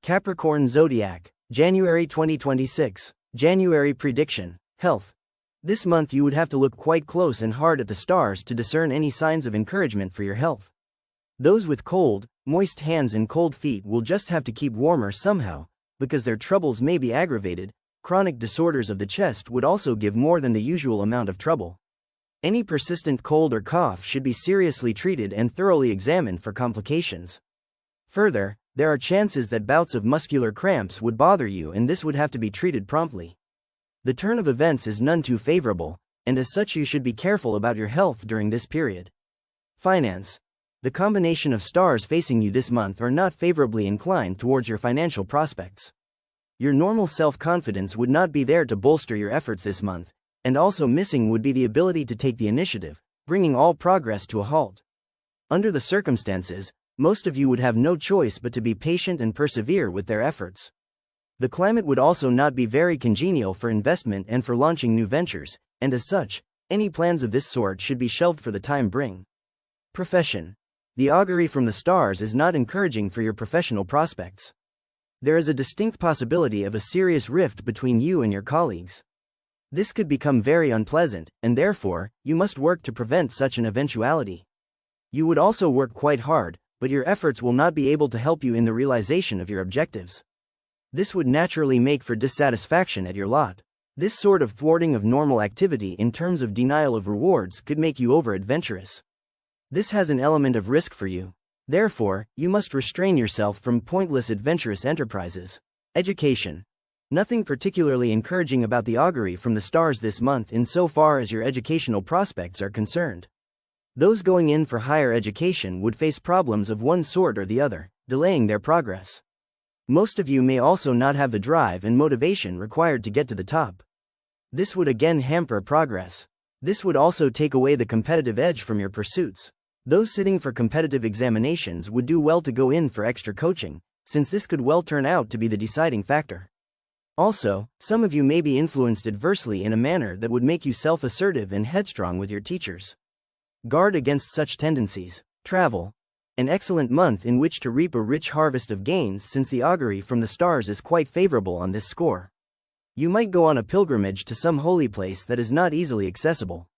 Capricorn Zodiac, January 2026. January prediction. Health. This month you would have to look quite close and hard at the stars to discern any signs of encouragement for your health. Those with cold, moist hands and cold feet will just have to keep warmer somehow, because their troubles may be aggravated. Chronic disorders of the chest would also give more than the usual amount of trouble. Any persistent cold or cough should be seriously treated and thoroughly examined for complications. Further, there are chances that bouts of muscular cramps would bother you, and this would have to be treated promptly. The turn of events is none too favorable, and as such you should be careful about your health during this period. Finance. The combination of stars facing you this month are not favorably inclined towards your financial prospects. Your normal self-confidence would not be there to bolster your efforts this month, and also missing would be the ability to take the initiative, bringing all progress to a halt. Under the circumstances, most of you would have no choice but to be patient and persevere with their efforts. The climate would also not be very congenial for investment and for launching new ventures, and as such, any plans of this sort should be shelved for the time being. Profession. The augury from the stars is not encouraging for your professional prospects. There is a distinct possibility of a serious rift between you and your colleagues. This could become very unpleasant, and therefore, you must work to prevent such an eventuality. You would also work quite hard, but your efforts will not be able to help you in the realization of your objectives. This would naturally make for dissatisfaction at your lot. This sort of thwarting of normal activity in terms of denial of rewards could make you over-adventurous. This has an element of risk for you. Therefore, you must restrain yourself from pointless adventurous enterprises. Education. Nothing particularly encouraging about the augury from the stars this month insofar as your educational prospects are concerned. Those going in for higher education would face problems of one sort or the other, delaying their progress. Most of you may also not have the drive and motivation required to get to the top. This would again hamper progress. This would also take away the competitive edge from your pursuits. Those sitting for competitive examinations would do well to go in for extra coaching, since this could well turn out to be the deciding factor. Also, some of you may be influenced adversely in a manner that would make you self-assertive and headstrong with your teachers. Guard against such tendencies. Travel. An excellent month in which to reap a rich harvest of gains, since the augury from the stars is quite favorable on this score. You might go on a pilgrimage to some holy place that is not easily accessible.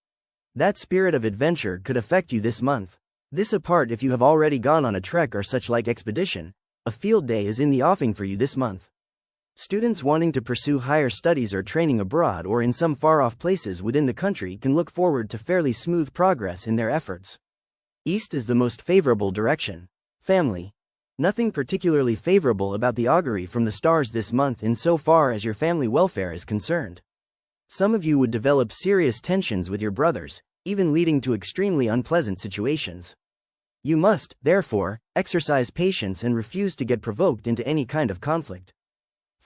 That spirit of adventure could affect you this month. This apart, if you have already gone on a trek or such like expedition, a field day is in the offing for you this month. Students wanting to pursue higher studies or training abroad or in some far-off places within the country can look forward to fairly smooth progress in their efforts. East is the most favorable direction. Family. Nothing particularly favorable about the augury from the stars this month insofar as your family welfare is concerned. Some of you would develop serious tensions with your brothers, even leading to extremely unpleasant situations. You must, therefore, exercise patience and refuse to get provoked into any kind of conflict.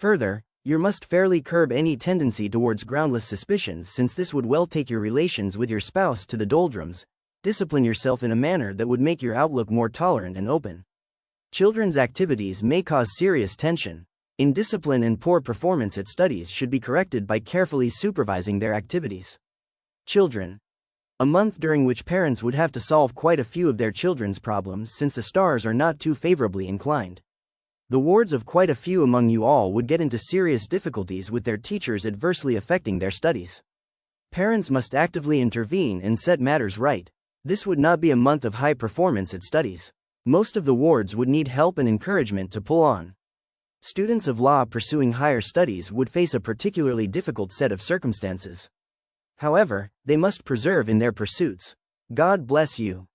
Further, you must fairly curb any tendency towards groundless suspicions, since this would well take your relations with your spouse to the doldrums. Discipline yourself in a manner that would make your outlook more tolerant and open. Children's activities may cause serious tension. Indiscipline and poor performance at studies should be corrected by carefully supervising their activities. Children. A month during which parents would have to solve quite a few of their children's problems, since the stars are not too favorably inclined. The wards of quite a few among you all would get into serious difficulties with their teachers adversely affecting their studies. Parents must actively intervene and set matters right. This would not be a month of high performance at studies. Most of the wards would need help and encouragement to pull on. Students of law pursuing higher studies would face a particularly difficult set of circumstances. However, they must persevere in their pursuits. God bless you.